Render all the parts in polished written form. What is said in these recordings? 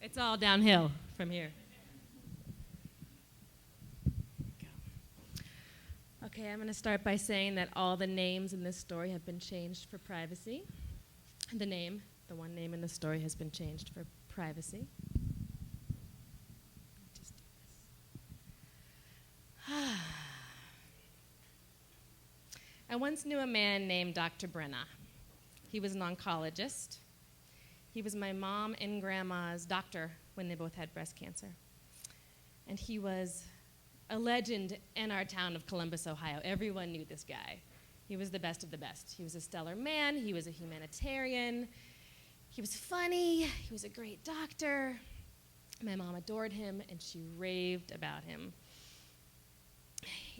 It's all downhill from here. Okay, I'm going to start by saying that all the names in this story have been changed for privacy. The one name in the story has been changed for privacy. Just do this. I once knew a man named Dr. Brenna. He was an oncologist. He was my mom and grandma's doctor when they both had breast cancer. And he was a legend in our town of Columbus, Ohio. Everyone knew this guy. He was the best of the best. He was a stellar man. He was a humanitarian. He was funny. He was a great doctor. My mom adored him, and she raved about him.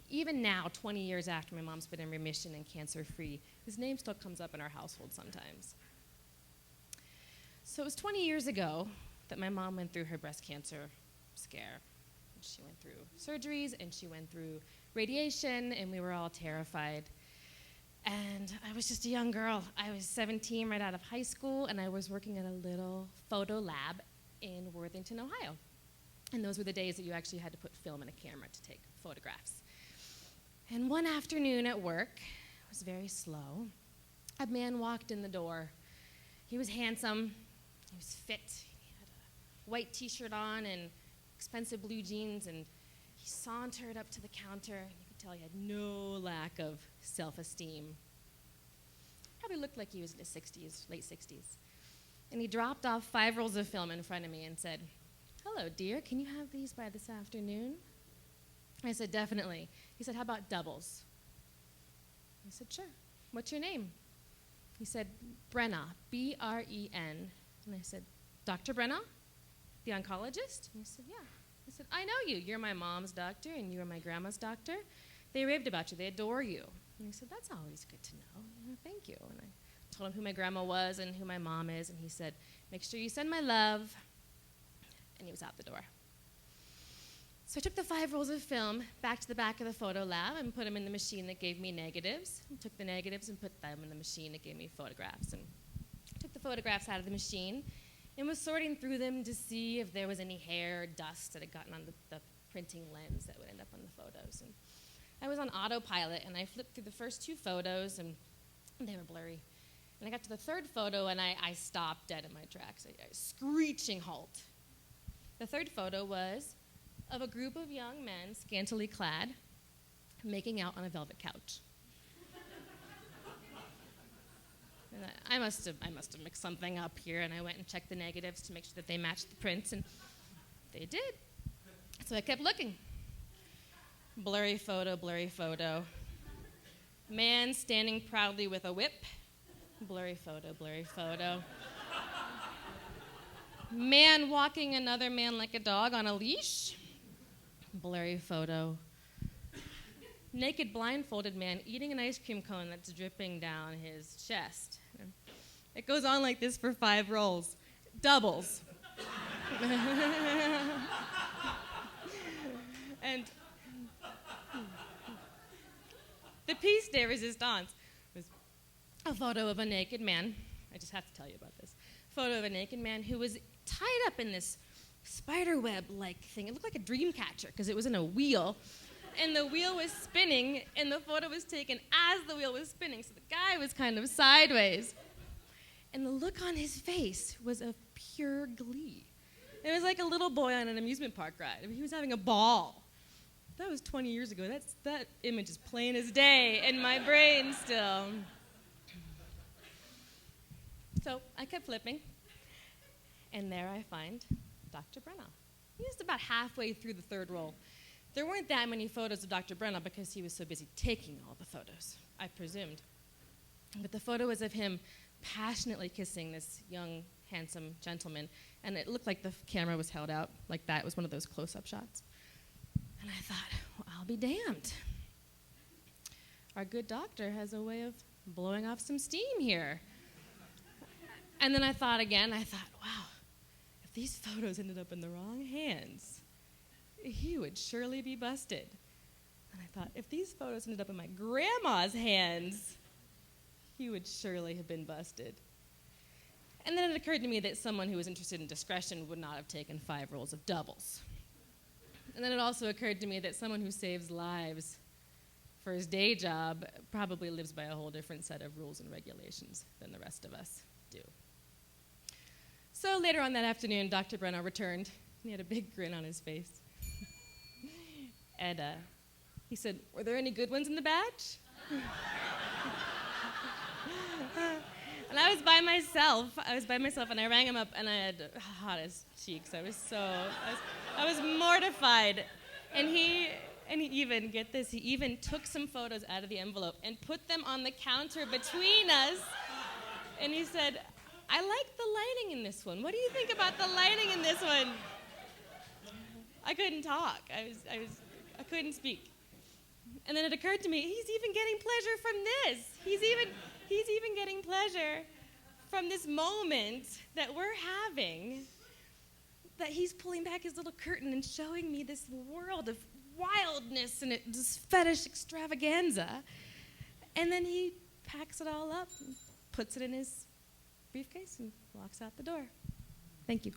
Even now, 20 years after my mom's been in remission and cancer-free, his name still comes up in our household sometimes. So it was 20 years ago that my mom went through her breast cancer scare. She went through surgeries, and she went through radiation, and we were all terrified. And I was just a young girl. I was 17, right out of high school, and I was working at a little photo lab in Worthington, Ohio. And those were the days that you actually had to put film in a camera to take photographs. And one afternoon at work, it was very slow, a man walked in the door. He was handsome, he was fit, he had a white t-shirt on and expensive blue jeans, and he sauntered up to the counter, and you could tell he had no lack of self-esteem. Probably looked like he was in his 60s, late 60s. And he dropped off 5 rolls of film in front of me and said, "Hello, dear, can you have these by this afternoon?" I said, "Definitely." He said, "How about doubles?" I said, "Sure. What's your name?" He said, "Brenna, B-R-E-N." And I said, "Dr. Brenna, the oncologist?" And he said, "Yeah." I said, "I know you. You're my mom's doctor, and you were my grandma's doctor. They raved about you. They adore you." And he said, "That's always good to know. Thank you." And I told him who my grandma was and who my mom is, and he said, "Make sure you send my love." And he was out the door. So I took the 5 rolls of film back to the back of the photo lab and put them in the machine that gave me negatives. And took the negatives and put them in the machine that gave me photographs. And took the photographs out of the machine and was sorting through them to see if there was any hair or dust that had gotten on the printing lens that would end up on the photos. And I was on autopilot, and I flipped through the first 2 photos, and they were blurry. And I got to the 3rd photo, and I stopped dead in my tracks, a screeching halt. The 3rd photo was of a group of young men, scantily clad, making out on a velvet couch. And I must have mixed something up here, and I went and checked the negatives to make sure that they matched the prints, and they did. So I kept looking. Blurry photo. Man standing proudly with a whip. Blurry photo. Man walking another man like a dog on a leash. Blurry photo. Naked blindfolded man eating an ice cream cone that's dripping down his chest. It goes on like this for 5 rolls. Doubles. And the piece de resistance was a photo of a naked man. I just have to tell you about this. Photo of a naked man who was tied up in this spider web-like thing. It looked like a dream catcher because it was in a wheel, and the wheel was spinning, and the photo was taken as the wheel was spinning, so the guy was kind of sideways. And the look on his face was of pure glee. It was like a little boy on an amusement park ride. I mean, he was having a ball. That was 20 years ago. That image is plain as day in my brain still. So I kept flipping, and there I find Dr. Brenna. He was about halfway through the 3rd roll. There weren't that many photos of Dr. Brenna because he was so busy taking all the photos, I presumed. But the photo was of him passionately kissing this young, handsome gentleman, and it looked like the camera was held out like that. It was one of those close-up shots. And I thought, well, I'll be damned. Our good doctor has a way of blowing off some steam here. And then I thought, wow, if these photos ended up in the wrong hands, he would surely be busted. And I thought, if these photos ended up in my grandma's hands, he would surely have been busted. And then it occurred to me that someone who was interested in discretion would not have taken 5 rolls of doubles. And then it also occurred to me that someone who saves lives for his day job probably lives by a whole different set of rules and regulations than the rest of us do. So later on that afternoon, Dr. Brenner returned. He had a big grin on his face. And he said, "Were there any good ones in the batch?" And I was by myself, and I rang him up, and I had hottest cheeks. I was mortified. And he even, get this, he even took some photos out of the envelope and put them on the counter between us. And he said, "I like the lighting in this one. What do you think about the lighting in this one?" I couldn't talk. I couldn't speak. And then it occurred to me, he's even getting pleasure from this. He's even getting pleasure from this moment that we're having, that he's pulling back his little curtain and showing me this world of wildness and this fetish extravaganza. And then he packs it all up and puts it in his briefcase and walks out the door. Thank you.